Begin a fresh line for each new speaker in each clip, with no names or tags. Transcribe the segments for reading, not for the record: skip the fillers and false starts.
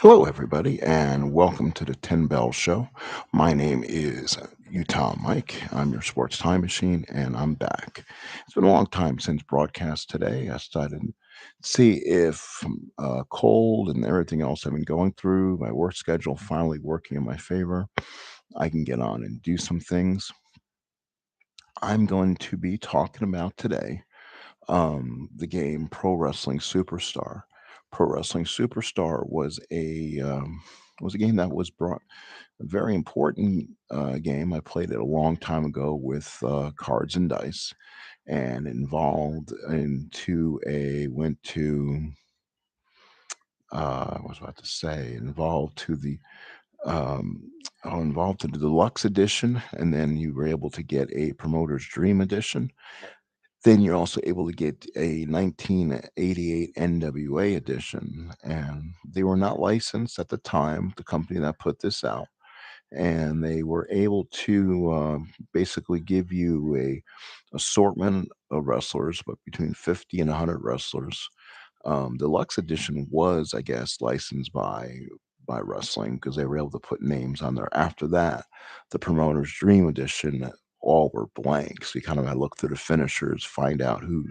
Hello, everybody, and welcome to the 10 Bell Show. My name is Utah Mike. I'm your sports time machine, and I'm back. It's been a long time since broadcast today. I started to see if cold and everything else I've been going through, my work schedule finally working in my favor. I can get on and do some things. I'm going to be talking about today the game Pro Wrestling Superstar. Pro Wrestling Superstar was a game that was brought a very important game. I played it a long time ago with cards and dice, and involved into a went to I was about to say involved to the um, involved to the deluxe edition, and then you were able to get a promoter's dream edition. Then you're also able to get a 1988 NWA edition, and they were not licensed at the time, the company that put this out, and they were able to basically give you a assortment of wrestlers, but between 50 and 100 wrestlers. Deluxe edition was, I guess, licensed by wrestling because they were able to put names on there. After that, the promoter's dream edition, all were blank. So you kind of had to look through the finishers, find out who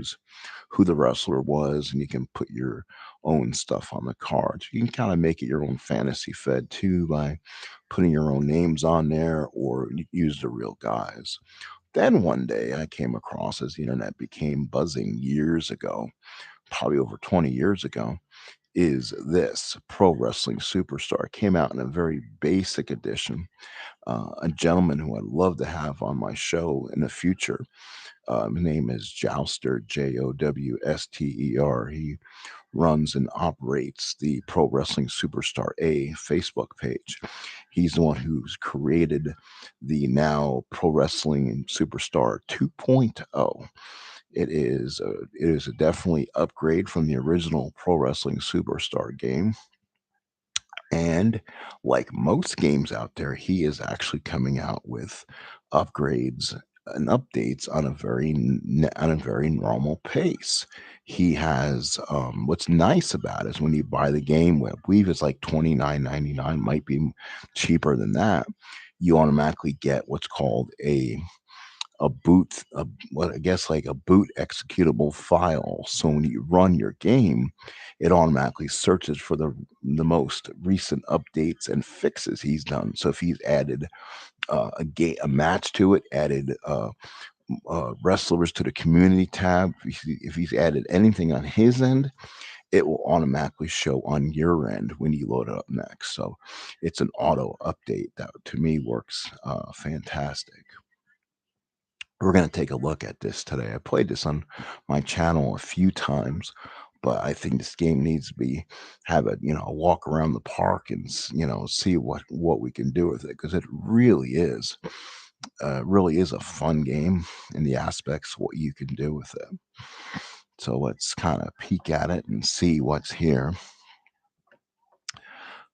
the wrestler was, and you can put your own stuff on the cards. You can kind of make it your own fantasy fed too by putting your own names on there or use the real guys. Then one day I came across, as the internet became buzzing years ago, probably over 20 years ago, is this Pro Wrestling Superstar. It came out in a very basic edition. A gentleman who I'd love to have on my show in the future. His name is Jouster, Jowster. He runs and operates the Pro Wrestling Superstar A Facebook page. He's the one who's created the now Pro Wrestling Superstar 2.0. It is a definitely upgrade from the original Pro Wrestling Superstar game. And like most games out there, he is actually coming out with upgrades and updates on a very normal pace. He has what's nice about it is when you buy the game, I believe it's like 29.99, might be cheaper than that. You automatically get what's called what I guess like a boot executable file. So when you run your game, it automatically searches for the most recent updates and fixes he's done. So if he's added a match to it, added wrestlers to the community tab, if he's added anything on his end, it will automatically show on your end when you load it up next. So it's an auto update that to me works fantastic. We're going to take a look at this today. I played this on my channel a few times, but I think this game needs to be have a walk around the park and see what we can do with it because it really is a fun game in the aspects what you can do with it. So let's kind of peek at it and see what's here.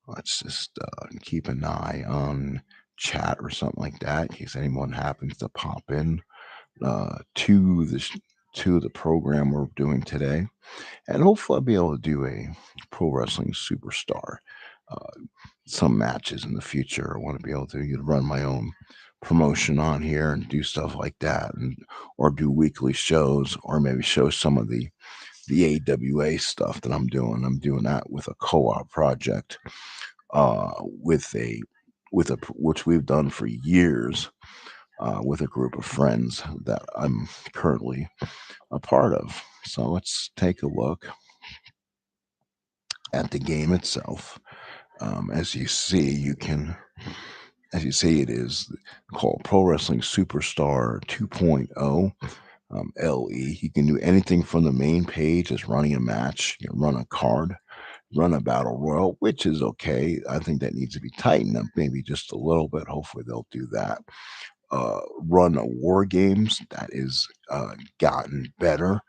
Let's just keep an eye on chat or something like that in case anyone happens to pop in to the program we're doing today, and hopefully I'll be able to do a pro wrestling superstar. Uh, some matches in the future. I want to be able to run my own promotion on here and do stuff like that, and or do weekly shows, or maybe show some of the AWA stuff that I'm doing. I'm doing that with a co-op project, with which we've done for years, with a group of friends that I'm currently a part of. So let's take a look at the game itself. As you see, it is called Pro Wrestling Superstar 2.0, LE. You can do anything from the main page as running a match, run a card, run a battle royal, which is okay. I think that needs to be tightened up maybe just a little bit. Hopefully they'll do that. Run a war games that is gotten better.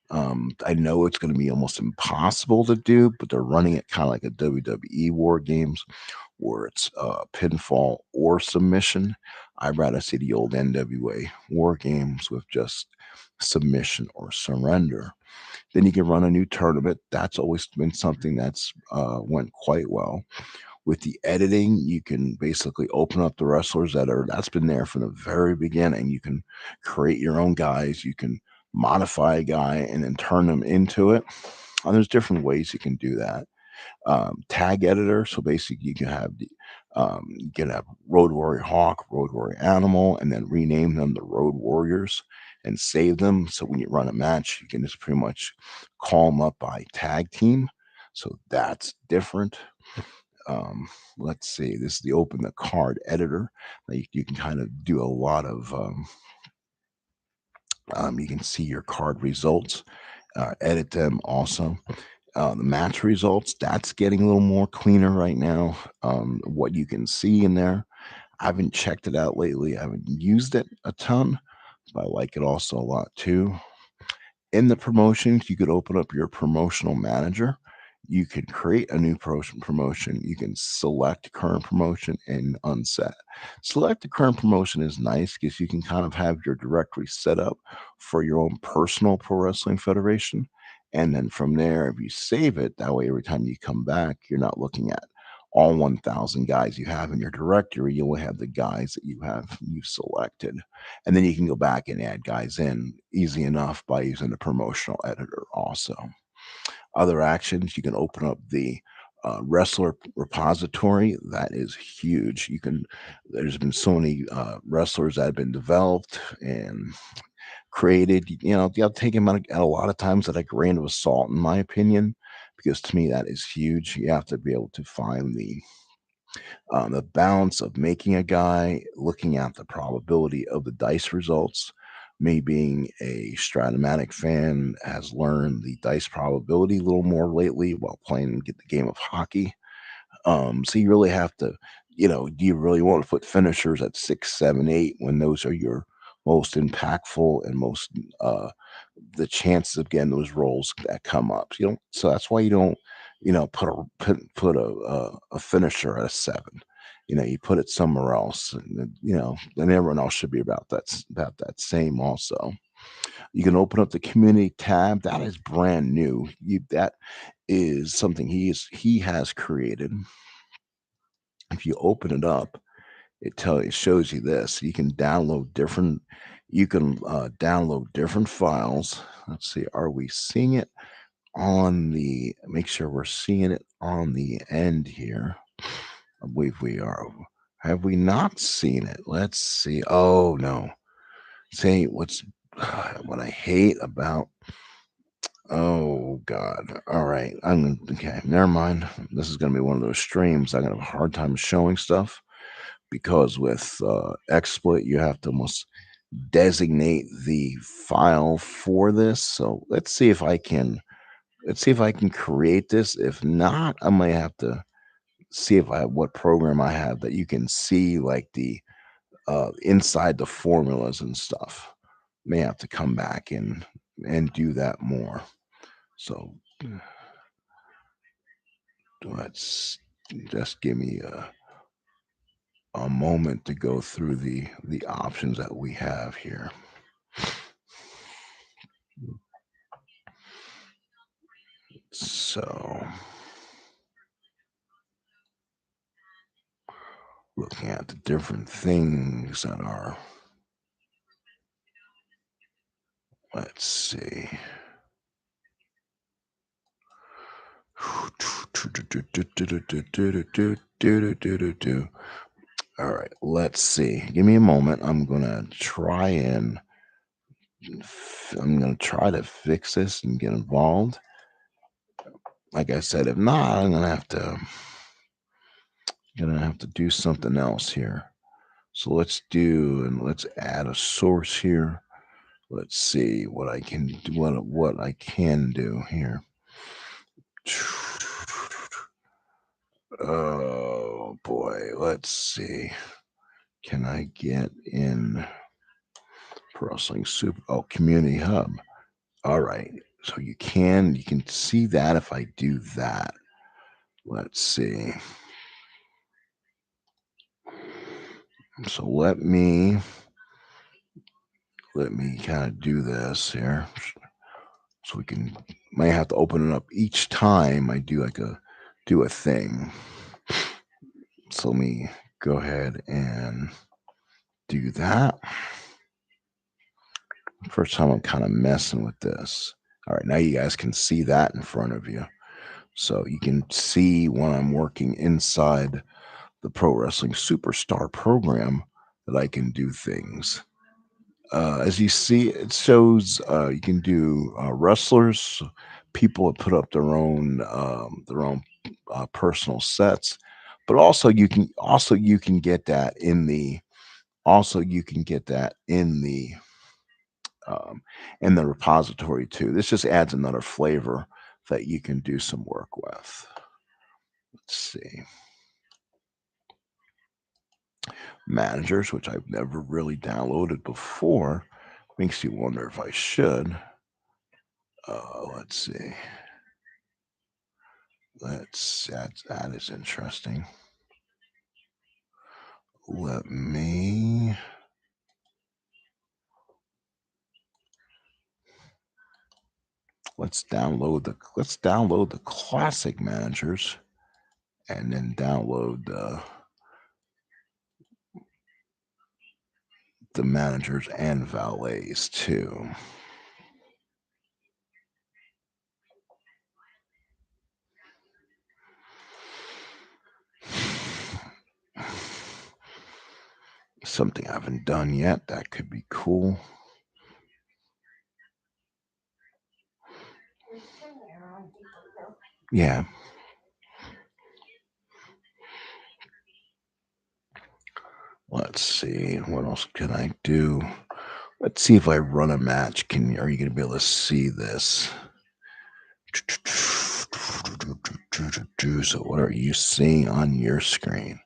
I know it's going to be almost impossible to do, but they're running it kind of like a WWE War Games, where it's pinfall or submission. I'd rather see the old NWA War Games with just submission or surrender. Then you can run a new tournament. That's always been something that's went quite well. With the editing, you can basically open up the wrestlers that's been there from the very beginning. You can create your own guys. You can modify a guy and then turn them into it. And there's different ways you can do that. Tag editor. So basically, you can have Road Warrior Hawk, Road Warrior Animal, and then rename them the Road Warriors and save them. So when you run a match, you can just pretty much call them up by tag team. So that's different. Um, let's see. This is the open the card editor. You can kind of do a lot of. You can see your card results, edit them also. The match results, that's getting a little more cleaner right now. What you can see in there, I haven't checked it out lately. I haven't used it a ton, but I like it also a lot too. In the promotions, you could open up your promotional manager. You can create a new promotion. You can select current promotion and unset. Select the current promotion is nice because you can kind of have your directory set up for your own personal pro wrestling federation. And then from there, if you save it, that way every time you come back, you're not looking at all 1,000 guys you have in your directory. You will have the guys that you selected, and then you can go back and add guys in easy enough by using the promotional editor also. Other actions, you can open up the wrestler repository. That is huge. There's been so many wrestlers that have been developed and created. You have to take them at a lot of times at a grain of salt, in my opinion, because to me that is huge. You have to be able to find the balance of making a guy, looking at the probability of the dice results. Me being a Stratomatic fan has learned the dice probability a little more lately while playing get the game of hockey. So you really have to, do you really want to put finishers at 6, 7, 8 when those are your most impactful and most the chances of getting those rolls that come up. So that's why you don't, put a finisher at a 7. You put it somewhere else, and then everyone else should be about that same also. You can open up the community tab. That is brand new. That is something he has created. If you open it up, it shows you this. You can download different files. Let's see, are we seeing it make sure we're seeing it on the end here. I believe we are. Have we not seen it? Let's see. Oh no. See what I hate about. Oh God. All right. Okay. Never mind. This is gonna be one of those streams. I'm gonna have a hard time showing stuff because with XSplit you have to almost designate the file for this. So let's see if I can create this. If not, I might have to see if I what program I have that you can see like the inside the formulas and stuff. May have to come back and do that more. So let's just give me a moment to go through the options that we have here. So looking at the different things that are, let's see. All right, let's see. Give me a moment. I'm gonna try to fix this and get involved. Like I said, if not, I'm gonna have to do something else here. So let's add a source here. Let's see what I can do here. Oh boy, let's see. Can I get in Pro Wrestling Super? Oh, Community Hub. All right. So you can see that if I do that. Let's see. So let me kind of do this here. So we can may have to open it up each time I do a thing. So let me go ahead and do that. First time I'm kind of messing with this. All right, now you guys can see that in front of you. So you can see when I'm working inside the Pro Wrestling Superstar program that I can do things. As you see, it shows you can do wrestlers, people that put up their own personal sets, but also you can get that in the also you can get that um, in the repository too. This just adds another flavor that you can do some work with. Let's see. Managers, which I've never really downloaded before. Makes you wonder if I should. Let's see. That is interesting. Let me let's download the classic managers and then download the managers and valets too. Something I haven't done yet that could be cool. Yeah, let's see. What else can I do? Let's see if I run a match. Are you going to be able to see this? So, what are you seeing on your screen?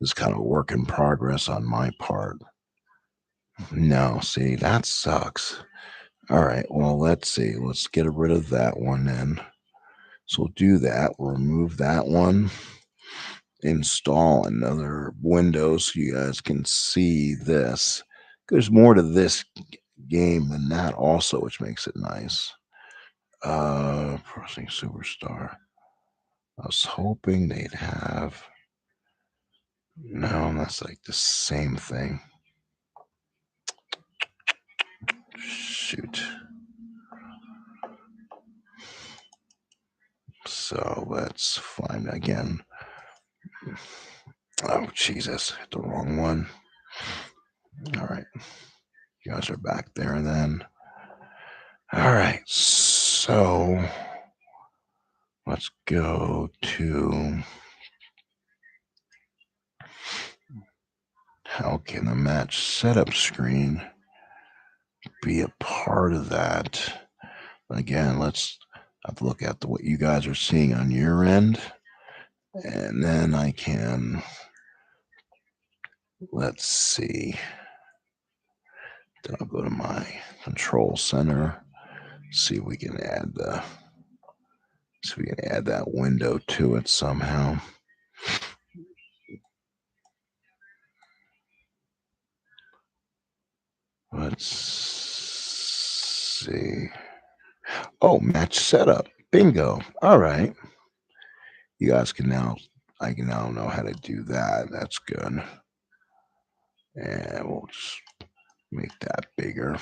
This is kind of a work in progress on my part. No, see, that sucks. All right, well, let's see. Let's get rid of that one then. So we'll do that. We'll remove that one. Install another window so you guys can see this. There's more to this game than that also, which makes it nice. Pressing Superstar. I was hoping they'd have. No, that's like the same thing. Shoot. So let's find again. Oh, Jesus. Hit the wrong one. All right. You guys are back there then. All right. So let's go to how can the match setup screen be a part of that? Again, let's have to look at what you guys are seeing on your end. And then I can, let's see. Then I'll go to my control center, see if we can add that window to it somehow. Let's see. Oh, match setup. Bingo. All right. You guys can now, I can now know how to do that. That's good. And we'll just make that bigger.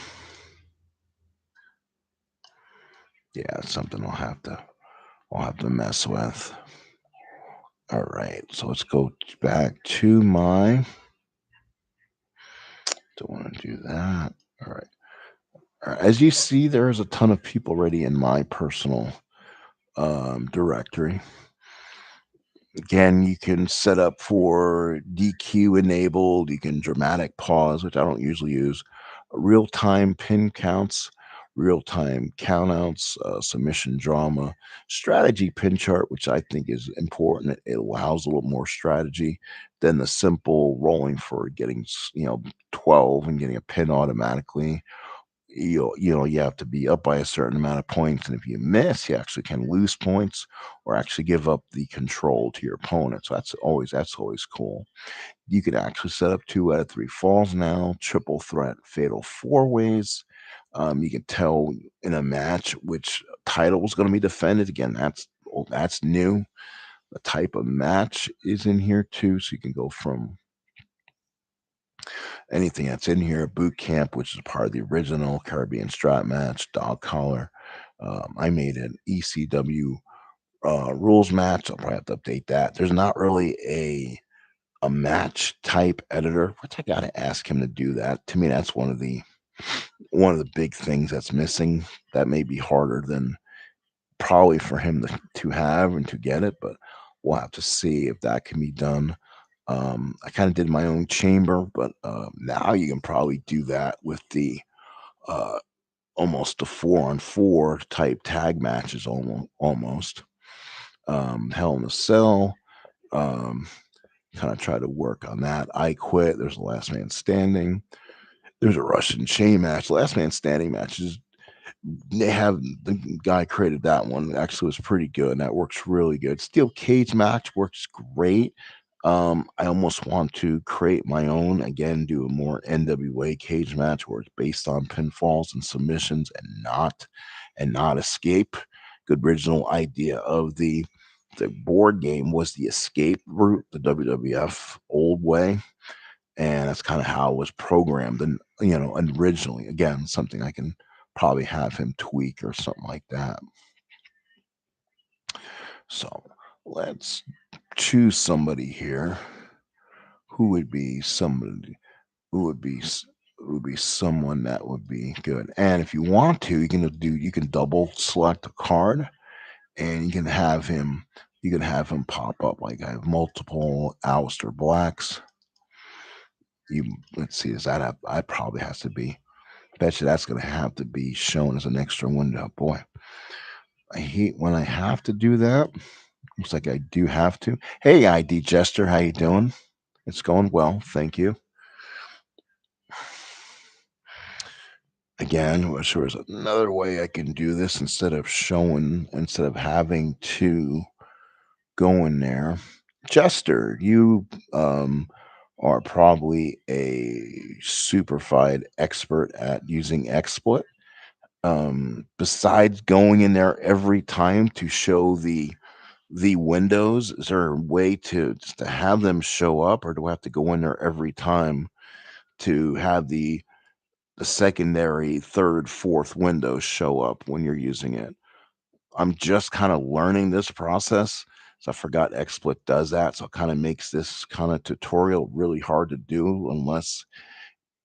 Yeah, it's something I'll have to mess with. All right. So let's go back to my, don't want to do that. All right. All right. As you see, there's a ton of people already in my personal directory. Again, you can set up for DQ enabled. You can dramatic pause, which I don't usually use. Real time pin counts, real time countouts, submission drama, strategy pin chart, which I think is important. It allows a little more strategy than the simple rolling for getting 12 and getting a pin automatically. You have to be up by a certain amount of points, and if you miss, you actually can lose points or actually give up the control to your opponent. So that's always cool. You can actually set up 2 out of 3 falls now, triple threat, fatal four ways. You can tell in a match which title is going to be defended. Again, that's new. The type of match is in here too, so you can go from anything that's in here. Boot camp, which is part of the original Caribbean strap match. Dog collar. I made an ECW rules match. I'll probably have to update that. There's not really a match type editor, which I gotta ask him to do that. To me, that's one of the big things that's missing. That may be harder than probably for him to have and to get it, but we'll have to see if that can be done. I kind of did my own chamber, but now you can probably do that with the uh, almost the 4-on-4 type tag matches, almost. Hell in a Cell. Um, Kind of try to work on that. I Quit. There's a Last Man Standing. There's a Russian Chain match. Last Man Standing matches. They have the guy created that one. Actually, was pretty good. And that works really good. Steel cage match works great. I almost want to create my own again, do a more NWA cage match where it's based on pinfalls and submissions and not escape. Good original idea of the board game was the escape route, the WWF old way, and that's kind of how it was programmed. And originally, again, something I can probably have him tweak or something like that. So let's choose somebody here who would be somebody who would be who would be someone that would be good. And if you want to, you can double select a card and you can have him pop up. Like I have multiple Alistair Blacks. You Let's see, does that have I probably has to be bet you that's gonna have to be shown as an extra window. Boy, I hate when I have to do that. Looks like I do have to. Hey, ID Jester, how you doing? It's going well, thank you. Again, I wish there was another way I can do this instead of having to go in there. Jester, you are probably a superfied expert at using XSplit. Besides going in there every time to show the windows, is there a way to just to have them show up, or do I have to go in there every time to have the secondary, third, fourth windows show up when you're using it? I'm just kind of learning this process. So I forgot XSplit does that. So it kind of makes this kind of tutorial really hard to do unless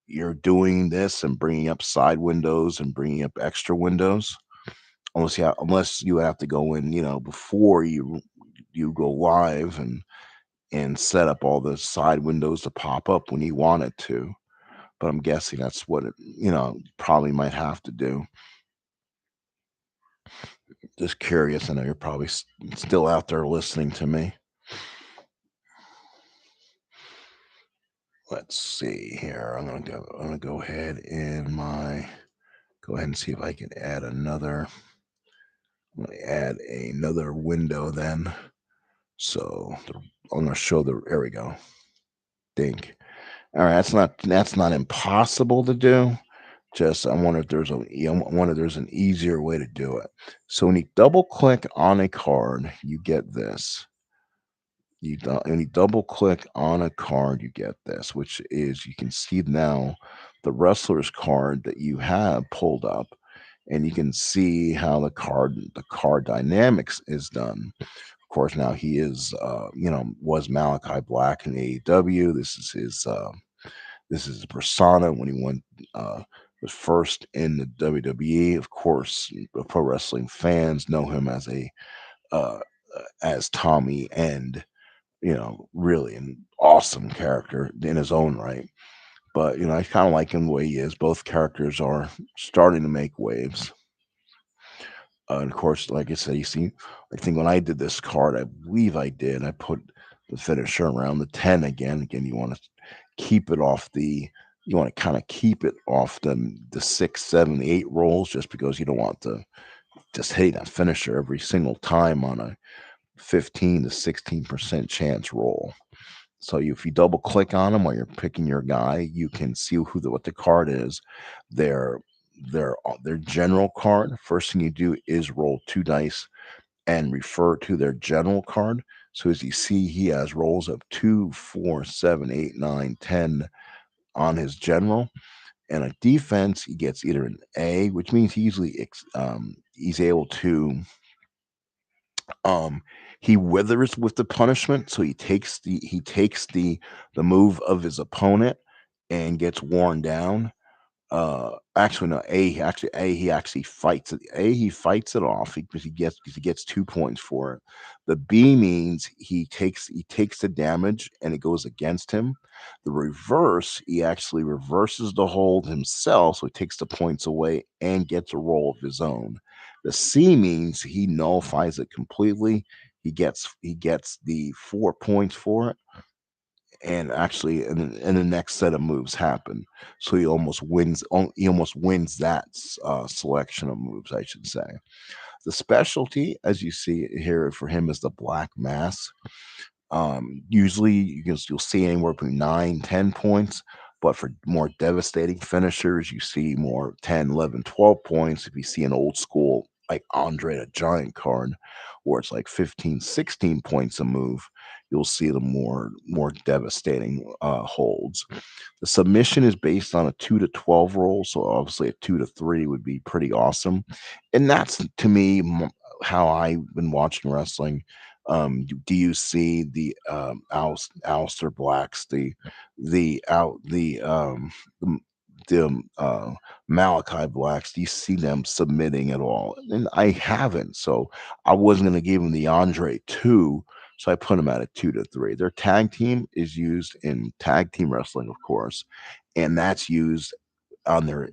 you're doing this and bringing up side windows and bringing up extra windows. Unless you have to go in, before you go live and set up all the side windows to pop up when you want it to. But I'm guessing that's what it, probably might have to do. Just curious. I know you're probably still out there listening to me. Let's see here. I'm gonna go ahead and see if I can add another. I'm gonna add another window then. So I'm gonna show there we go. Dink. All right, that's not impossible to do. Just I wonder if I wonder if there's an easier way to do it. So when you double click on a card, you get this. When you double click on a card, you get this, which is you can see now the wrestler's card that you have pulled up, and you can see how the card dynamics is done. Of course, now he is, was Malachi Black in AEW. This is persona when he went was first in the WWE. Of course, the pro wrestling fans know him uh, as Tommy End. Really an awesome character in his own right. But I kind of like him the way he is. Both characters are starting to make waves. And of course, like I said, you see, I think when I did this card, I believe I put the finisher around the 10 again. Again, keep it off the you want to kind of keep it off the 6, 7, 8 rolls, just because you don't want to just hitting that finisher every single time on a 15 to 16% chance roll. So if you double click on them while you're picking your guy, you can see what the card is. Their their general card. First thing you do is roll 2 dice and refer to their general card. So as you see, he has rolls of 2, 4, 7, 8, 9, 10 on his general. And a defense, he gets either an A, which means he usually he's able to um he withers with the punishment, so he takes the move of his opponent and gets worn down. Actually, no, he actually fights it. He fights it off because he gets 2 points for it. The B means he takes the damage and it goes against him. The reverse, he actually reverses the hold himself, so he takes the points away and gets a roll of his own. The C means he nullifies it completely. He gets the 4 points for it, and actually and the next set of moves happen, so he almost wins that selection of moves, I should say. The specialty, as you see here for him, is the black mass. Usually you'll see anywhere between 9, 10 points, but for more devastating finishers, you see more 10, 11, 12 points. If you see an old school like Andre the Giant card, where it's like 15, 16 points a move, you'll see the more devastating holds. The submission is based on a 2 to 12 roll, so obviously a 2 to 3 would be pretty awesome. And that's to me how I've been watching wrestling. Do you see the Aleister Blacks, the, the Malachi Blacks? Do you see them submitting at all? And I haven't, so I wasn't going to give him the Andre 2, so I put him at a 2 to 3. Their tag team is used in tag team wrestling, of course, and that's used on their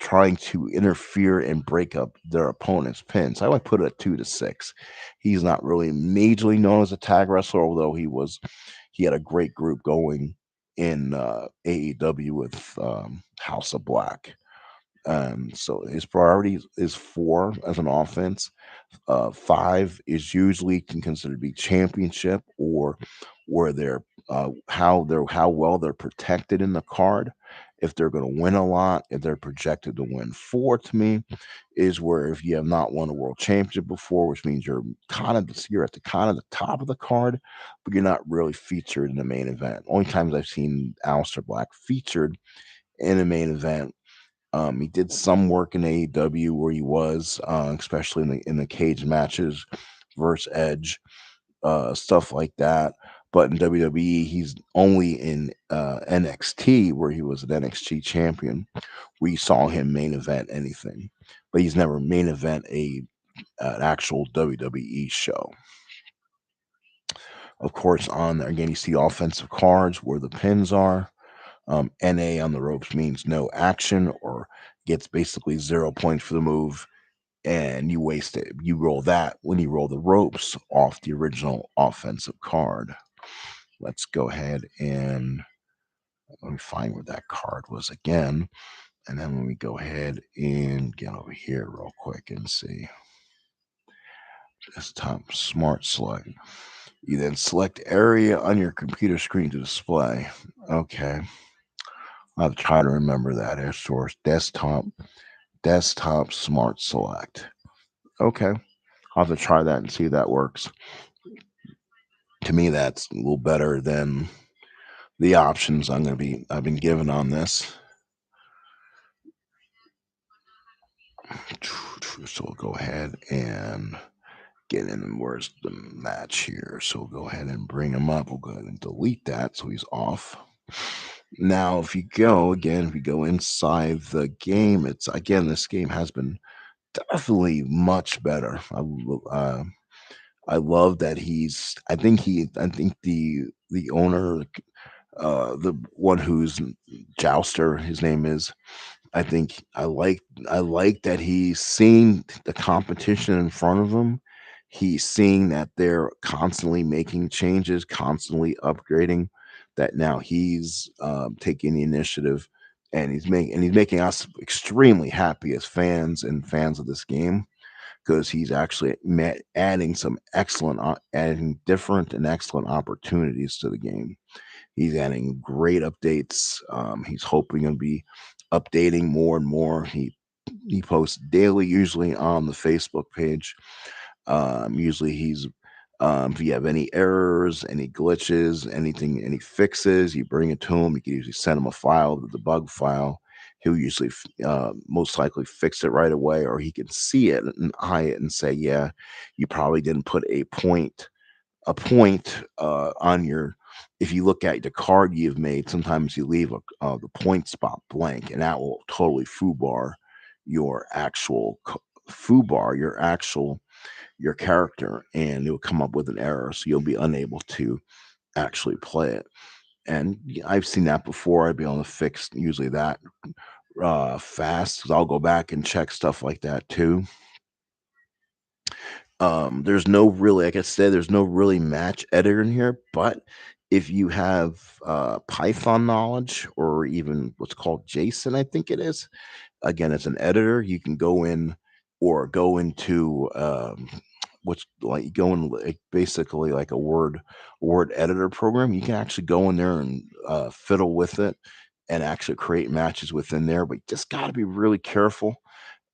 trying to interfere and break up their opponent's pin. So I would put it at 2 to 6. He's not really majorly known as a tag wrestler, although he had a great group going in AEW with House of Black. So his priority is 4 as an offense. 5 is usually can consider to be championship, or where how well they're protected in the card. If they're going to win a lot, if they're projected to win. 4 to me is where if you have not won a world championship before, which means you're at the kind of the top of the card, but you're not really featured in the main event. Only times I've seen Aleister Black featured in a main event, he did some work in AEW where he was, especially in the cage matches versus Edge, stuff like that. But in WWE, he's only in NXT, where he was an NXT champion. We saw him main event anything, but he's never main event an actual WWE show. Of course, on there again, you see offensive cards where the pins are. NA on the ropes means no action, or gets basically 0 points for the move, and you waste it. You roll that when you roll the ropes off the original offensive card. Let's go ahead and let me find where that card was again. And then let me go ahead and get over here real quick and see. Desktop smart select. You then select area on your computer screen to display. Okay. I'll try to remember that as source. Desktop smart select. Okay. I'll have to try that and see if that works. To me, that's a little better than the options I've been given on this. So we'll go ahead and get in. Where's the match here? So we'll go ahead and bring him up. We'll go ahead and delete that so he's off. Now, if you go inside the game, it's again, this game has been definitely much better. I love that I think the owner, the one who's Jouster, his name is. I like that he's seeing the competition in front of him. He's seeing that they're constantly making changes, constantly upgrading. That now he's taking the initiative, and he's making us extremely happy as fans and fans of this game, because he's actually adding different and excellent opportunities to the game. He's adding great updates. He's hoping to be updating more and more. He posts daily, usually on the Facebook page. Usually he's if you have any errors, any glitches, anything, any fixes, you bring it to him. You can usually send him a file, the debug file. He'll usually most likely fix it right away, or he can see it and eye it and say, "Yeah, you probably didn't put a point on your." If you look at the card you've made, sometimes you leave the point spot blank, and that will totally foobar your actual foobar your actual your character, and it'll come up with an error, so you'll be unable to actually play it. And I've seen that before. I'd be able to fix usually that fast. 'Cause I'll go back and check stuff like that too. There's no really, like I said, there's no really match editor in here, but if you have Python knowledge or even what's called JSON, I think it is. Again, as an editor, you can go in or go into what's like go in like basically like a word editor program. You can actually go in there and fiddle with it and actually create matches within there. But you just got to be really careful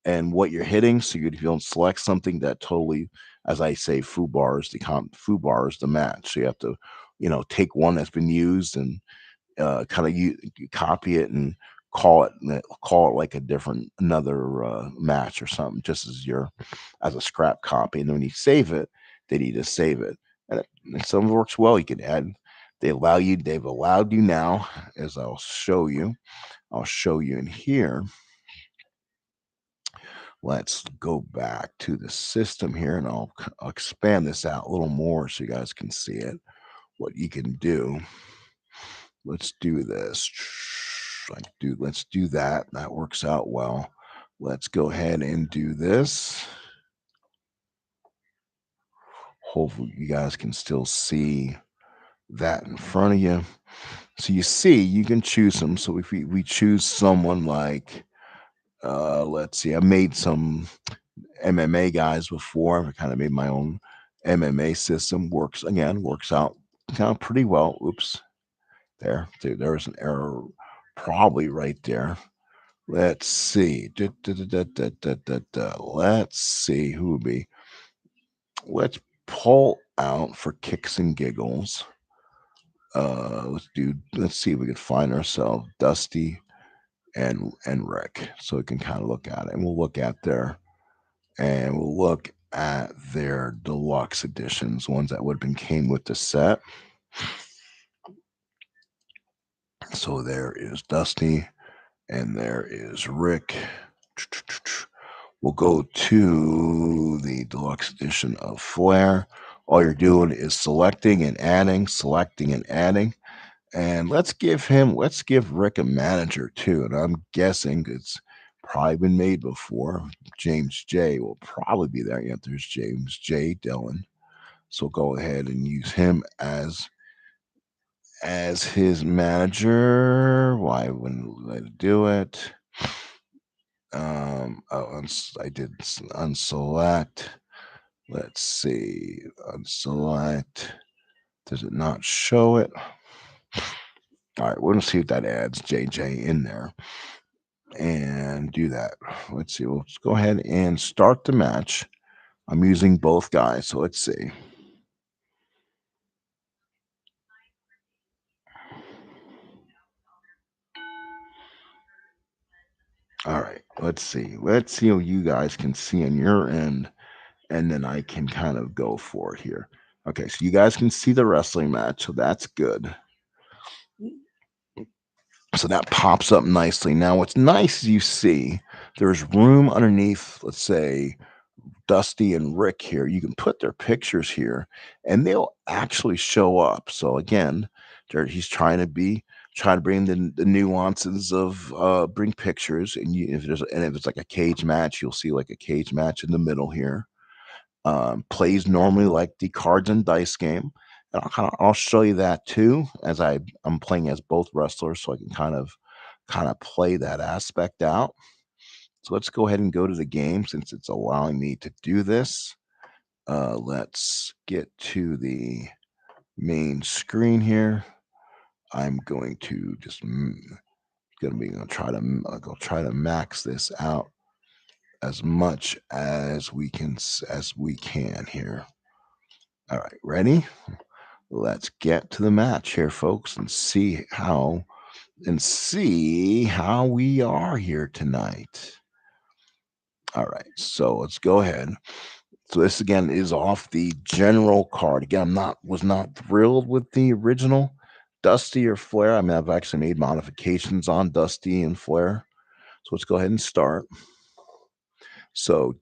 and what you're hitting. So you don't select something that totally, as I say, foo bars the match. So you have to, take one that's been used and kind of you copy it and call it like a different another match or something, just as a scrap copy. And then when you save it, then you just save it, and some works well. You can add. They've allowed you now, as I'll show you. I'll show you in here. Let's go back to the system here, and I'll expand this out a little more so you guys can see it. What you can do. Let's do this. Let's do that. That works out well. Let's go ahead and do this. Hopefully you guys can still see that in front of you. So you see, you can choose them. So if we choose someone like, let's see, I made some MMA guys before. I kind of made my own MMA system. Works out kind of pretty well. Oops, there's an error, probably right there. Let's see. Let's see who would be. Let's pull out for kicks and giggles. Let's see if we can find ourselves Dusty and Rick, so we can kind of look at it. And we'll look at their deluxe editions, ones that would have been came with the set. So there is Dusty and there is Rick. We'll go to the deluxe edition of Flair. All you're doing is selecting and adding. And let's give Rick a manager too. And I'm guessing it's probably been made before. James J will probably be there. Yeah, there's James J. Dillon. So go ahead and use him as his manager. Why wouldn't let it do it? I did unselect. Let's see. Unselect. Does it not show it? All right, we're gonna see if that adds JJ in there and do that. Let's see. Let's go ahead and start the match. I'm using both guys, so let's see. All right, let's see. Let's see what you guys can see on your end, and then I can kind of go for it here. Okay, so you guys can see the wrestling match, so that's good. So that pops up nicely. Now, what's nice is you see there's room underneath, let's say, Dusty and Rick here. You can put their pictures here and they'll actually show up. So again, he's trying to bring the nuances of bring pictures, and if it's like a cage match, you'll see like a cage match in the middle here. Plays normally like the cards and dice game. And I'll show you that too, as I'm playing as both wrestlers, so I can kind of play that aspect out. So let's go ahead and go to the game since it's allowing me to do this. Let's get to the main screen here. I'm going to just I'll try to max this out as much as we can here. All right, ready? Let's get to the match here, folks, and see how we are here tonight. All right, so let's go ahead. So this again is off the general card. Again, was not thrilled with the original Dusty or Flair. I mean, I've actually made modifications on Dusty and Flair. So let's go ahead and start. So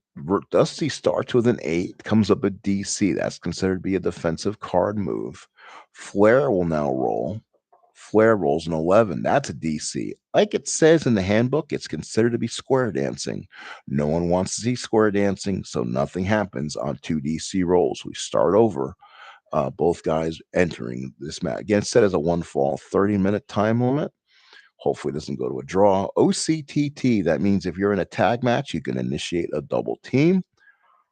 Dusty starts with an 8, comes up a DC. That's considered to be a defensive card move. Flair will now roll. Flair rolls an 11. That's a DC. Like it says in the handbook, it's considered to be square dancing. No one wants to see square dancing, so nothing happens on two DC rolls. We start over. Both guys entering this match. Again, set as a one fall, 30-minute time limit. Hopefully, it doesn't go to a draw. OCTT, that means if you're in a tag match, you can initiate a double team.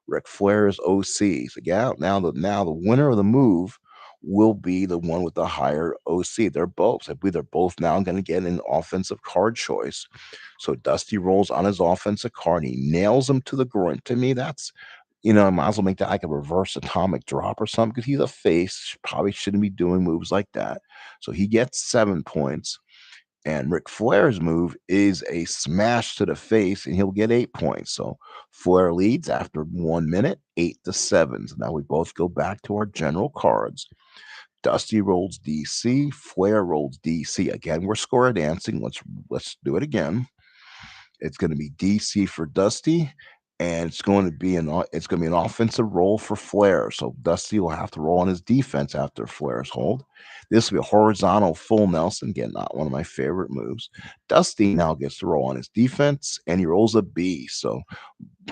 Ric Flair's OC. So yeah, now the winner of the move will be the one with the higher OC. They're both. I believe they're both now going to get an offensive card choice. So Dusty rolls on his offensive card. He nails him to the groin. To me, that's I might as well make that like a reverse atomic drop or something because he's a face. Probably shouldn't be doing moves like that. So he gets 7 points. And Ric Flair's move is a smash to the face, and he'll get 8 points. So Flair leads after 1 minute, 8-7. So now we both go back to our general cards. Dusty rolls DC, Flair rolls DC. Again, we're score dancing. Let's do it again. It's going to be DC for Dusty, and it's going to be an offensive roll for Flair. So Dusty will have to roll on his defense after Flair's hold. This will be a horizontal full Nelson. Again, not one of my favorite moves. Dusty now gets to roll on his defense, and he rolls a B. So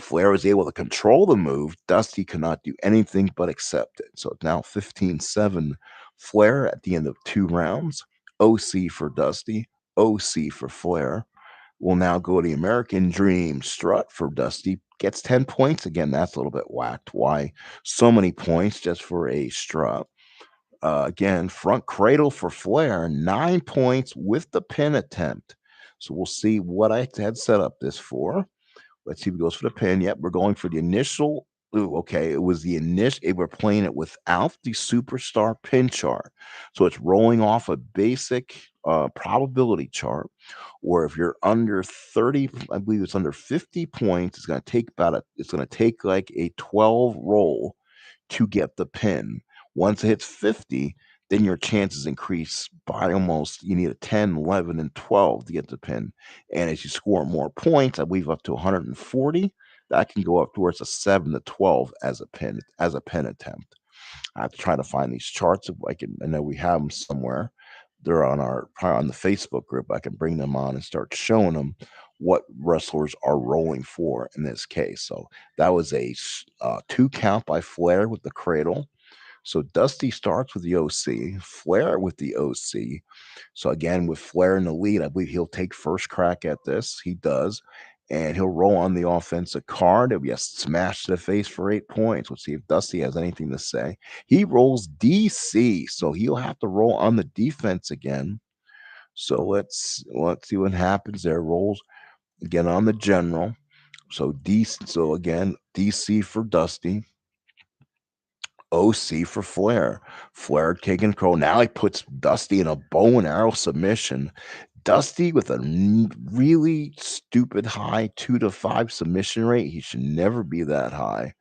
Flair was able to control the move. Dusty could not do anything but accept it. So it's now 15-7 Flair at the end of 2 rounds. OC for Dusty, OC for Flair. We'll now go to the American Dream strut for Dusty. Gets 10 points. Again, that's a little bit whacked. Why so many points just for a strut? Again, front cradle for Flair, 9 points with the pin attempt. So we'll see what I had set up this for. Let's see if it goes for the pin. Yep, we're going for the initial. Ooh, okay. It was the initial. We're playing it without the superstar pin chart. So it's rolling off a basic probability chart. Or if you're under 30, I believe it's under 50 points, it's going to take like a 12 roll to get the pin. Once it hits 50, then your chances increase by almost, you need a 10, 11, and 12 to get the pin. And as you score more points, I believe up to 140, that can go up towards a 7 to 12 as a pin attempt. I have to try to find these charts if I can. I know we have them somewhere. They're probably on the Facebook group. I can bring them on and start showing them what wrestlers are rolling for in this case. So that was a 2 count by Flair with the cradle. So Dusty starts with the OC, Flair with the OC. So again, with Flair in the lead, I believe he'll take first crack at this. He does. And he'll roll on the offensive card. It'll be a smash to the face for 8 points. Let's see if Dusty has anything to say. He rolls DC, so he'll have to roll on the defense again. So let's see what happens there. Rolls again on the general. So again, DC for Dusty. OC for Flair. Flair taking control. Now he puts Dusty in a bow and arrow submission. Dusty with a really stupid high 2 to 5 submission rate. He should never be that high.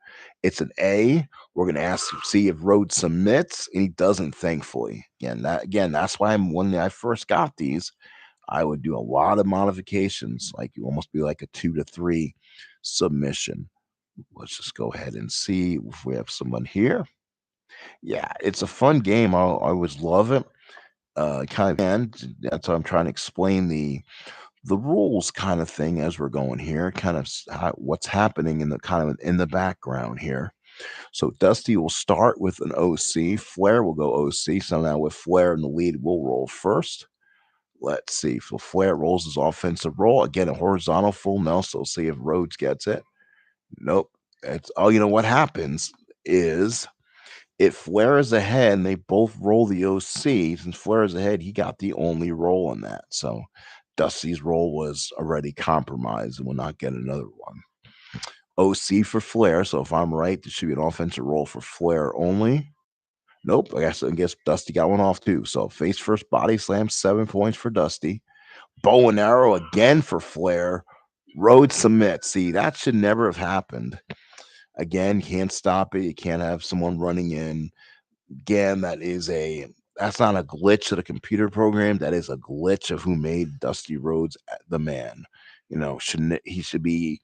It's an A. We're gonna see if Rhodes submits, and he doesn't. Thankfully, that's why when I first got these, I would do a lot of modifications. Like you almost be like a 2 to 3 submission. Let's just go ahead and see if we have someone here. Yeah, it's a fun game. I always love it. Kind of, and that's why I'm trying to explain the rules kind of thing as we're going here, kind of what's happening in the background here. So Dusty will start with an OC. Flair will go OC. So now with Flair in the lead, we'll roll first. Let's see. So Flair rolls his offensive roll again, a horizontal full Nelson. We'll see if Rhodes gets it. Nope. You know what happens is if Flair is ahead and they both roll the OC, since Flair is ahead, he got the only roll on that. So Dusty's role was already compromised and will not get another one. OC for Flair. So if I'm right, there should be an offensive role for Flair only. Nope. I guess Dusty got one off too. So face first body slam, 7 points for Dusty. Bow and arrow again for Flair. Rhodes submit. See, that should never have happened. Again, can't stop it. You can't have someone running in. Again, that's not a glitch of the computer program. That is a glitch of who made Dusty Rhodes the man. Shouldn't he should be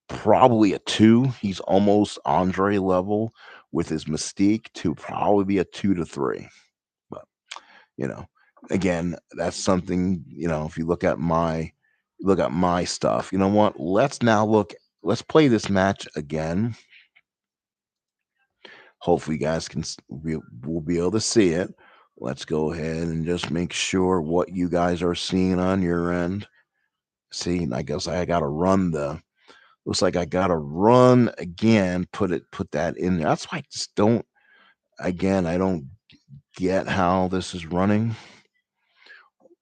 probably a two. He's almost Andre level with his mystique to probably be a 2 to 3. But you know, again, that's something, if you look at my stuff, you know what? Let's play this match again. Hopefully, you guys will be able to see it. Let's go ahead and just make sure what you guys are seeing on your end. See, I guess I got to run the. Looks like I got to run again. Put that in there. That's why I just don't. Again, I don't get how this is running.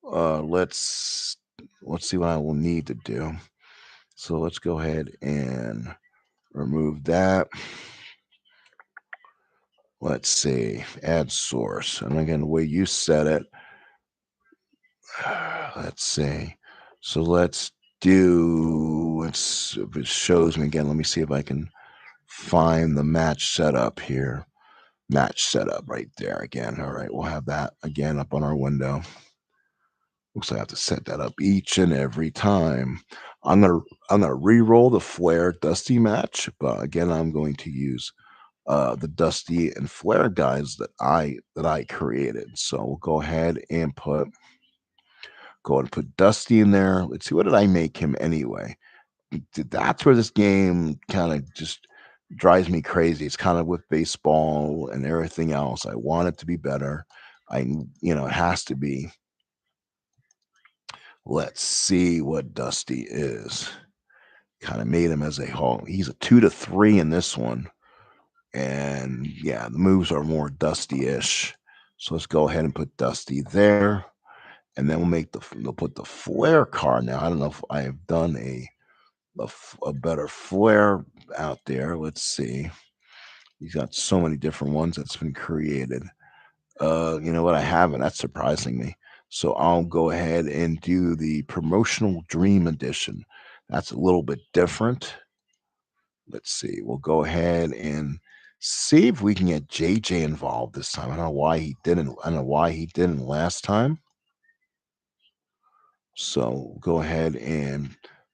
Let's see what I will need to do. So let's go ahead and remove that. Let's see, add source. And again, the way you set it, let's see. So if it shows me again, let me see if I can find the match setup here. Match setup right there again. All right, we'll have that again up on our window. Looks like I have to set that up each and every time. I'm gonna re-roll the Flair Dusty match, but again, I'm going to use the Dusty and Flair guys that I created. So we'll go ahead and put Dusty in there. Let's see, what did I make him anyway? That's where this game kind of just drives me crazy. It's kind of with baseball and everything else. I want it to be better. It has to be. Let's see what Dusty is. Kind of made him as a whole. He's a 2 to 3 in this one. And yeah, the moves are more Dusty-ish. So let's go ahead and put Dusty there. And then we'll put the Flair card now. I don't know if I have done a better Flair out there. Let's see. He's got so many different ones that's been created. You know what? I haven't. That's surprising me. So I'll go ahead and do the promotional Dream Edition. That's a little bit different. Let's see. We'll go ahead and see if we can get JJ involved this time. I don't know why he didn't. I don't know why he didn't last time. So go ahead and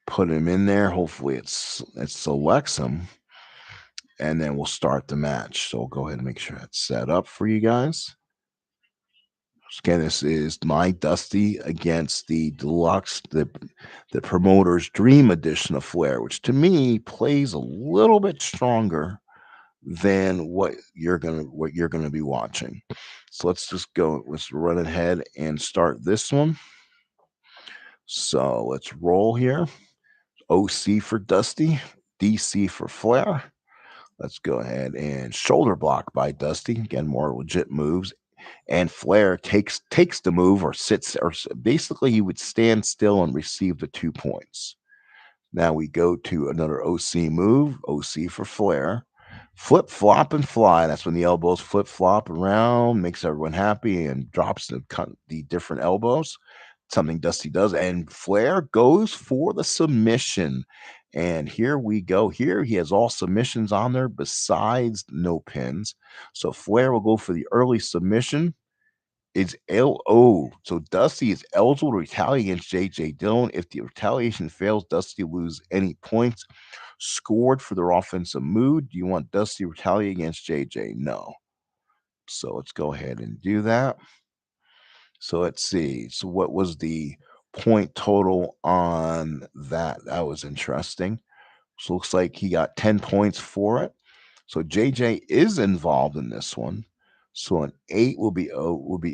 put him in there. Hopefully it selects him, and then we'll start the match. So we'll go ahead and make sure that's set up for you guys. Again, this is my Dusty against the deluxe, the promoter's Dream Edition of Flair, which to me plays a little bit stronger than what you're gonna be watching. So let's just go. Let's run ahead and start this one. So let's roll here. OC for Dusty, DC for Flair. Let's go ahead and shoulder block by Dusty. Again, more legit moves. And Flair takes the move or sits basically he would stand still and receive the 2 points. Now we go to another OC move, OC for Flair. Flip, flop, and fly. That's when the elbows flip, flop around, makes everyone happy, and drops the different elbows. Something Dusty does. And Flair goes for the submission. And here we go. Here he has all submissions on there besides no pins. So Flair will go for the early submission. It's LO. So Dusty is eligible to retaliate against JJ Dillon. If the retaliation fails, Dusty will lose any points scored for their offensive mood. Do you want Dusty to retaliate against JJ? No. So let's go ahead and do that. So let's see. So what was the point total on that? That was interesting. So looks like he got 10 points for it. So JJ is involved in this one. So an 8 will be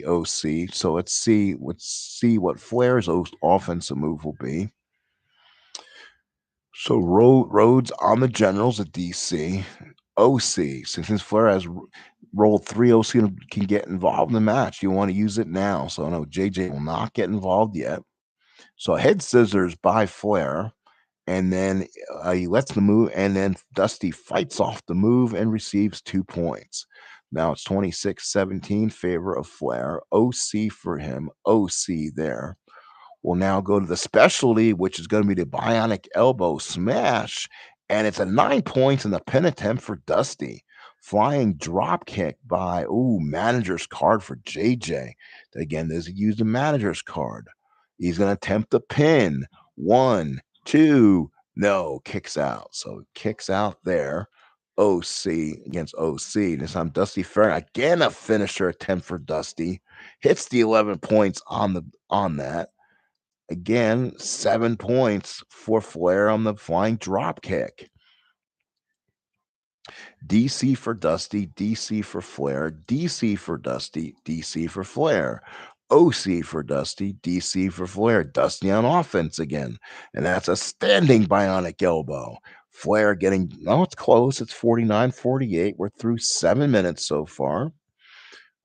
OC. So let's see what Flair's offensive move will be. So Rhodes on the Generals at DC. OC. Since Flair has rolled 3 OC and can get involved in the match, you want to use it now. So no, JJ will not get involved yet. So head scissors by Flair, and then he lets the move, and then Dusty fights off the move and receives 2 points. Now it's 26-17 favor of Flair. OC for him. OC there. We'll now go to the specialty, which is going to be the bionic elbow smash. And it's a 9 points in the pin attempt for Dusty. Flying drop kick by, manager's card for JJ. Again, this is used a manager's card. He's going to attempt the pin. One, two, no, kicks out. So kicks out there. OC against OC. This time Dusty Fair again, a finisher attempt for Dusty. Hits the 11 points on that. Again, 7 points for Flair on the flying drop kick. DC for Dusty, DC for Flair, DC for Dusty, DC for Flair. OC for Dusty, DC for Flair. Dusty on offense again. And that's a standing bionic elbow. Flair getting, no, it's close. It's 49-48. We're through 7 minutes so far.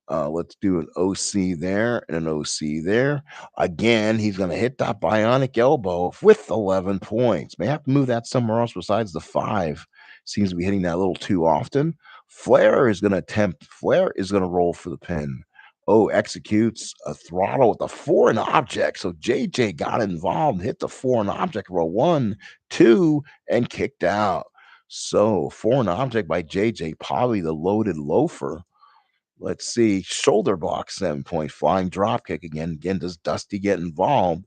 Let's do an OC there and an OC there. Again, he's going to hit that bionic elbow with 11 points. May have to move that somewhere else besides the five. Seems to be hitting that a little too often. Flair is going to roll for the pin. Oh, executes a throttle with a foreign object. So JJ got involved, hit the foreign object roll. One, two, and kicked out. So foreign object by JJ, probably the loaded loafer. Let's see. Shoulder block, 7 point. Flying drop kick again. Again, does Dusty get involved?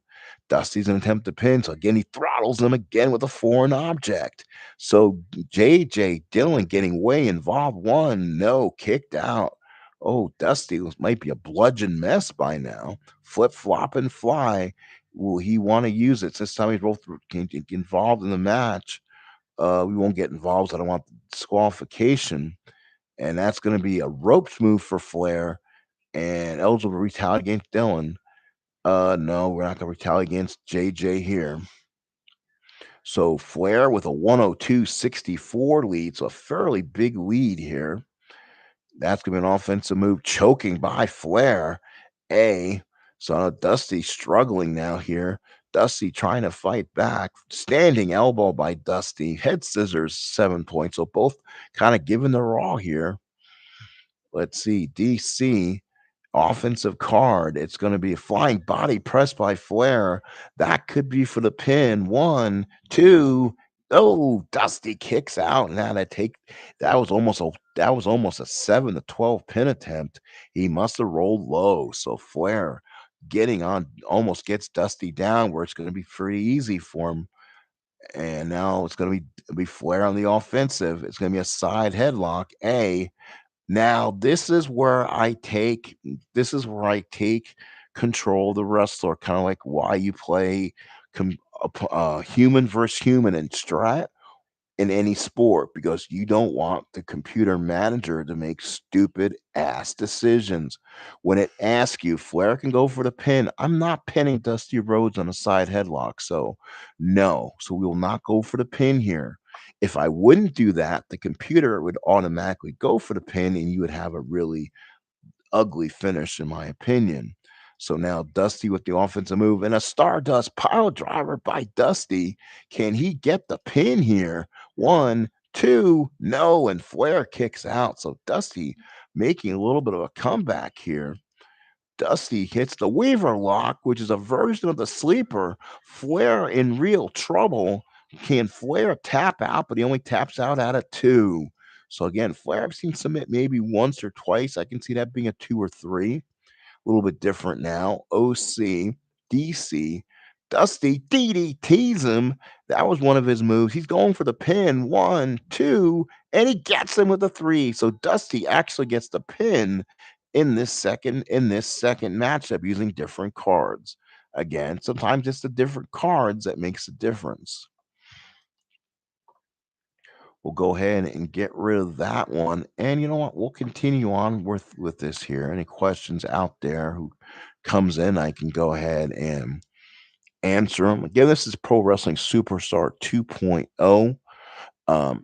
Dusty's an attempt to pin. So again, he throttles him again with a foreign object. So JJ Dillon getting way involved. One, no, kicked out. Oh, Dusty might be a bludgeon mess by now. Flip, flop, and fly. Will he want to use it? This time he's both involved in the match. We won't get involved. So I don't want disqualification, and that's going to be a ropes move for Flair and eligible to retaliate against Dillon. No, we're not going to retaliate against JJ here. So Flair with a 102-64 lead, so a fairly big lead here. That's going to be an offensive move, choking by Flair. So Dusty struggling now here. Dusty trying to fight back. Standing elbow by Dusty. Head scissors, 7 points. So both kind of giving their all here. Let's see, DC offensive card. It's going to be a flying body press by Flair. That could be for the pin. One, two. Oh, Dusty kicks out. Now that was almost a 7-12 pin attempt. He must have rolled low. So Flair getting on almost gets Dusty down where it's going to be pretty easy for him. And now it's going to be Flair on the offensive. It's going to be a side headlock. Now this is where I take control of the wrestler, kinda like why you play human versus human in Strat in any sport, because you don't want the computer manager to make stupid ass decisions. When it asks you, Flair can go for the pin. I'm not pinning Dusty Rhodes on a side headlock, so no. So we will not go for the pin here. If I wouldn't do that, the computer would automatically go for the pin, and you would have a really ugly finish, in my opinion. So now Dusty with the offensive move and a Stardust pile driver by Dusty. Can he get the pin here? One, two, no, and Flair kicks out. So Dusty making a little bit of a comeback here. Dusty hits the Weaver lock, which is a version of the sleeper. Flair in real trouble. Can Flair tap out? But he only taps out at a two. So again, Flair I've seen submit maybe once or twice. I can see that being a two or three. A little bit different now. OC, DC, Dusty DDTs him. That was one of his moves. He's going for the pin. One, two, and he gets him with a three. So Dusty actually gets the pin in this second matchup using different cards. Again, sometimes it's the different cards that makes a difference. We'll go ahead and get rid of that one. And you know what? We'll continue on with this here. Any questions out there who comes in, I can go ahead and answer them. Again, this is Pro Wrestling Superstar 2.0.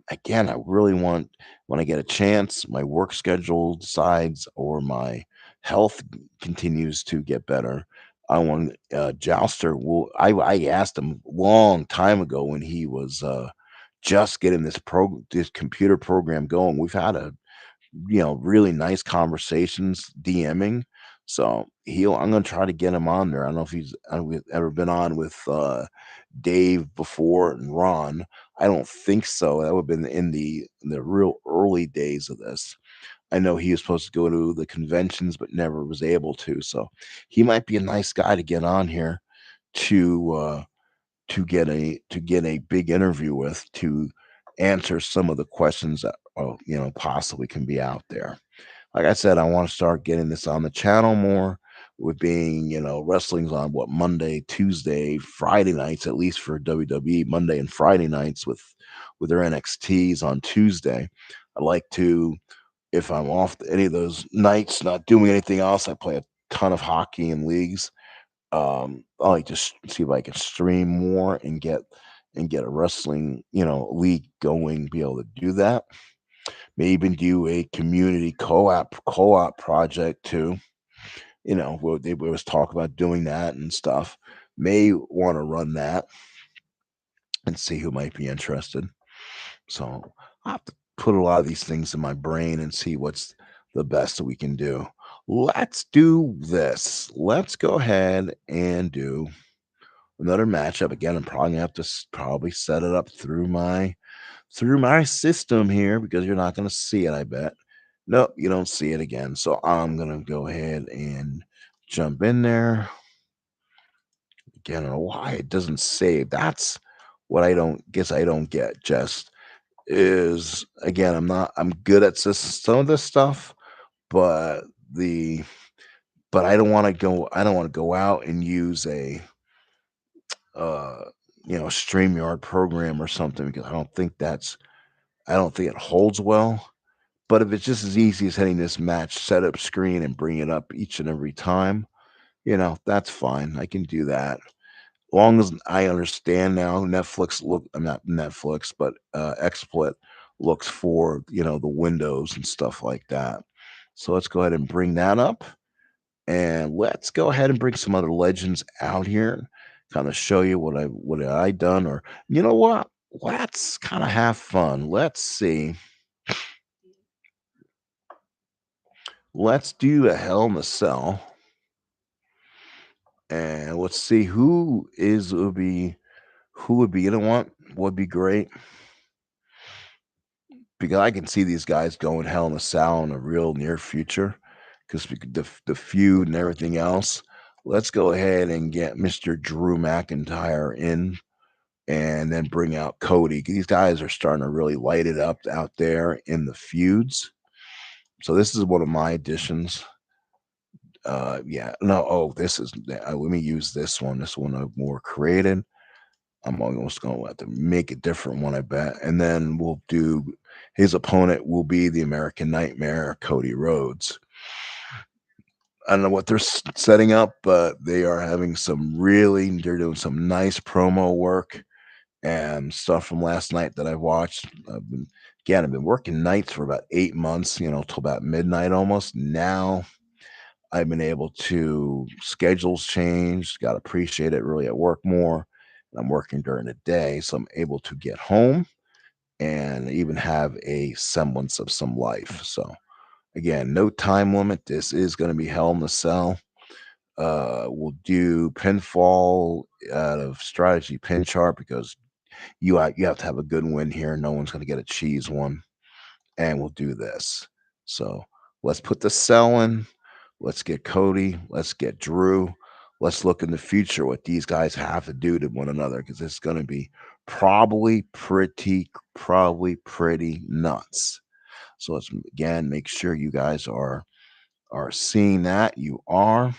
Again, I really want when I get a chance, my work schedule decides or my health continues to get better. I want Jouster. Well, I asked him long time ago when he was just getting this computer program going. We've had a really nice conversations DMing. So I'm gonna try to get him on there. I don't know if he's ever been on with Dave before and Ron. I don't think so. That would have been in the real early days of this. I know he was supposed to go to the conventions, but never was able to. So he might be a nice guy to get on here to to get a big interview with to answer some of the questions that possibly can be out there. Like I said, I want to start getting this on the channel more. With being, wrestling's on what Monday, Tuesday, Friday nights, at least for WWE, Monday and Friday nights with their NXTs on Tuesday. I like to, if I'm off any of those nights, not doing anything else, I play a ton of hockey in leagues. I like to see if I can stream more and get a wrestling, league going, be able to do that. Maybe even do a community co-op project too. Where they was talk about doing that and stuff. May want to run that and see who might be interested. So I have to put a lot of these things in my brain and see what's the best that we can do. Let's do this. Let's go ahead and do another matchup. Again, I'm probably gonna have to probably set it up through my system here because you're not gonna see it, I bet. No, you don't see it again. So I'm gonna go ahead and jump in there. Again, I don't know why it doesn't save. That's what I don't get, just is again, I'm good at some of this stuff, but the but I don't want to go out and use a uh StreamYard program or something because I don't think it holds well. But if it's just as easy as hitting this match setup screen and bring it up each and every time, that's fine. I can do that. Long as I understand now, not Netflix, but XSplit looks for, the windows and stuff like that. So let's go ahead and bring that up. And let's go ahead and bring some other legends out here, kind of show you what I done, or you know what? Let's kind of have fun. Let's see. Let's do a Hell in a Cell, and let's see who would be. You know what would be great because I can see these guys going Hell in a Cell in a real near future because the feud and everything else. Let's go ahead and get Mr. Drew McIntyre in and then bring out Cody. These guys are starting to really light it up out there in the feuds. So this is one of my additions. Yeah, no, oh, let me use this one. This one I've more created. I'm almost going to have to make a different one, I bet. And then we'll do his opponent will be the American Nightmare, Cody Rhodes. I don't know what they're setting up, but they're doing some nice promo work and stuff from last night that I watched. I've been working nights for about 8 months, till about midnight almost. Now I've been able to schedules change, got to appreciate it really at work more. I'm working during the day, so I'm able to get home and even have a semblance of some life. So again, no time limit. This is going to be Hell in the Cell. We'll do pinfall out of strategy pin chart because you have to have a good win here. No one's going to get a cheese one, and we'll do this. So let's put the cell in. Let's get Cody. Let's get Drew. Let's look in the future what these guys have to do to one another because it's going to be probably pretty nuts. So let's again make sure you guys are seeing that. You are.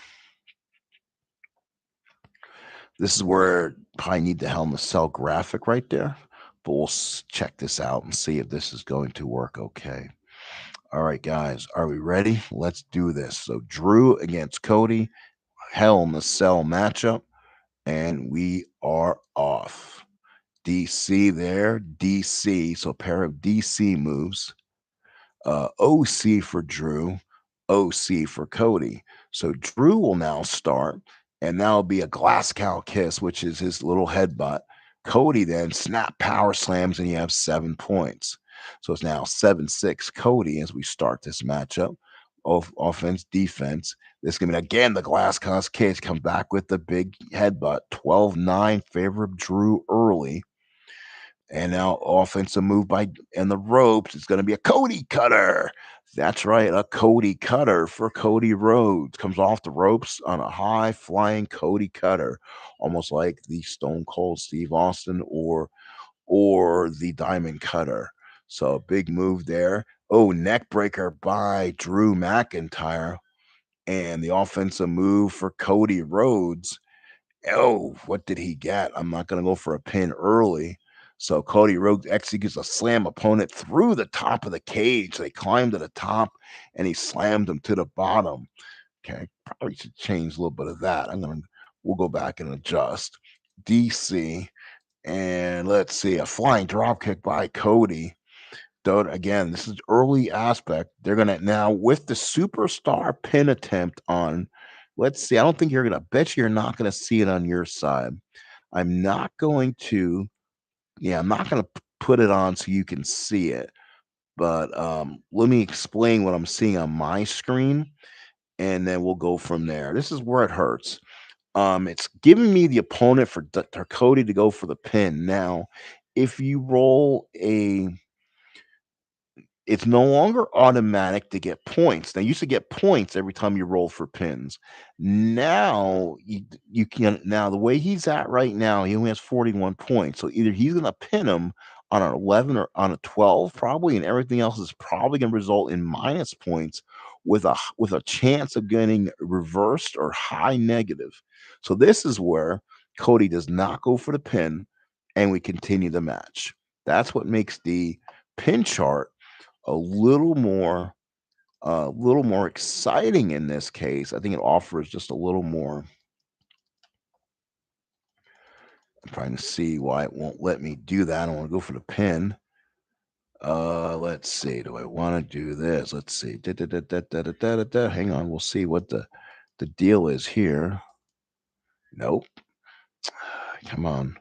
This is where probably need the Hell in the Cell graphic right there. But we'll check this out and see if this is going to work okay. All right, guys, are we ready? Let's do this. So Drew against Cody, Hell in the Cell matchup, and we are off. DC there, DC. So a pair of DC moves. OC for Drew, OC for Cody. So Drew will now start, and that'll be a glass cow kiss, which is his little headbutt. Cody then snap power slams, and you have 7 points. So it's now 7-6 Cody as we start this matchup. Offense, defense. This is going to be again the glass cow kiss. Comes back with the big headbutt. 12-9 favor of Drew early. And now offensive move by and the ropes. It's going to be a Cody cutter. That's right, a Cody cutter for Cody Rhodes. Comes off the ropes on a high flying Cody cutter, almost like the Stone Cold Steve Austin or the Diamond Cutter. So big move there. Oh, neck breaker by Drew McIntyre. And the offensive move for Cody Rhodes. Oh, what did he get? I'm not going to go for a pin early. So Cody Rhodes executes a slam opponent through the top of the cage. They climbed to the top and he slammed him to the bottom. Okay, probably should change a little bit of that. We'll go back and adjust. DC and let's see a flying drop kick by Cody. Though again, this is early aspect. They're gonna now with the superstar pin attempt on. Let's see. I don't think you're gonna bet you're not gonna see it on your side. I'm not going to. Yeah, I'm not gonna put it on so you can see it. But let me explain what I'm seeing on my screen, and then we'll go from there. This is where it hurts. It's giving me the opponent for Cody to go for the pin. Now, if you roll a it's no longer automatic to get points. Now, you used to get points every time you roll for pins. Now you can now the way he's at right now, he only has 41 points. So either he's gonna pin him on an 11 or on a 12, probably, and everything else is probably gonna result in minus points with a chance of getting reversed or high negative. So this is where Cody does not go for the pin and we continue the match. That's what makes the pin chart a little more exciting in this case. I think it offers just a little more. I'm trying to see why it won't let me do that. I want to go for the pin. Let's see. Do I want to do this? Let's see. Da. Hang on. We'll see what the deal is here. Nope. Come on.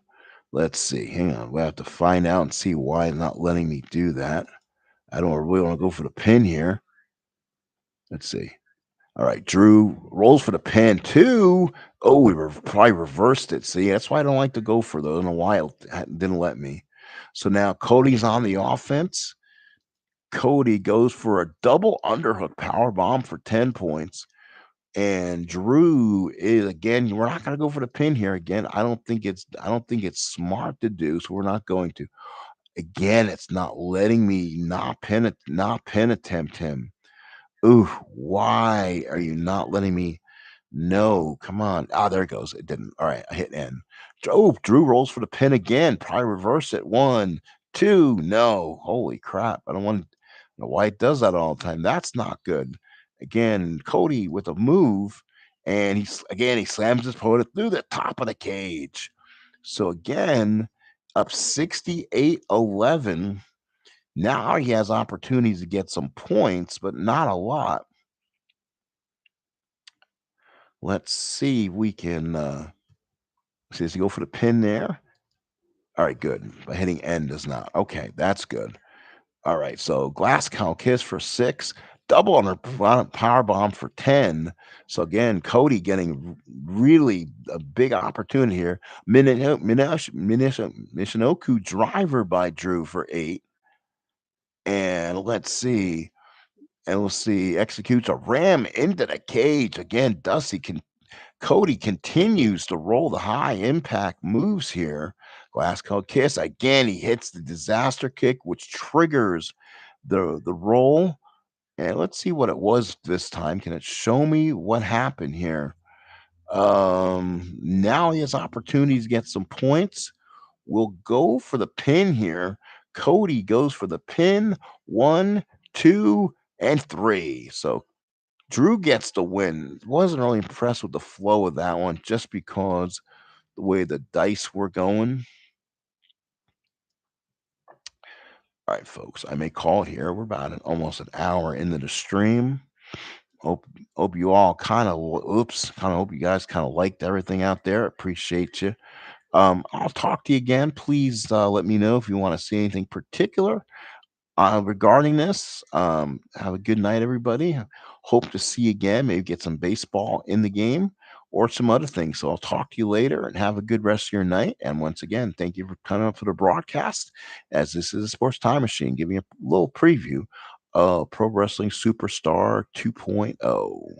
Let's see. Hang on. We'll have to find out and see why it's not letting me do that. I don't really want to go for the pin here. Let's see. All right, Drew rolls for the pin. 2. Oh, probably reversed it. See, that's why I don't like to go for those. In a while, didn't let me. So now Cody's on the offense. Cody goes for a double underhook power bomb for 10 points. And Drew is again, we're not going to go for the pin here again. I don't think it's smart to do, so we're not going to. Again, it's not letting me not pin attempt him. Ooh, why are you not letting me? No, come on. Ah, there it goes. It didn't. All right, I hit N. Oh, Drew rolls for the pin again. Probably reverse it. 1, 2. No. Holy crap. I don't want to know why it does that all the time. That's not good. Again, Cody with a move, and he slams his opponent through the top of the cage. So again, up 68-11. Now he has opportunities to get some points, but not a lot. Let's see if we can see, does he go for the pin there? All right, good. But hitting N does not. Okay, that's good. All right, so glass cow kiss for 6, double on her power bomb for 10. So again, Cody getting really a big opportunity here. Michinoku driver by Drew for 8. And let's see, executes a ram into the cage. Again, Cody continues to roll the high impact moves here. Glasgow kiss again. He hits the disaster kick, which triggers the roll. And let's see what it was this time. Can it show me what happened here? Now he has opportunities to get some points. We'll go for the pin here. Cody goes for the pin. 1, 2, and 3. So Drew gets the win. Wasn't really impressed with the flow of that one just because the way the dice were going. All right, folks, I may call here. We're about almost an hour into the stream. Hope hope you all kind of oops, kind of hope you guys kind of liked everything out there. Appreciate you. I'll talk to you again. Please let me know if you want to see anything particular regarding this. Have a good night, everybody. Hope to see you again. Maybe get some baseball in the game or some other things. So I'll talk to you later and have a good rest of your night. And once again, thank you for coming up for the broadcast, as this is a Sports Time Machine, giving you a little preview of Pro Wrestling Superstar 2.0.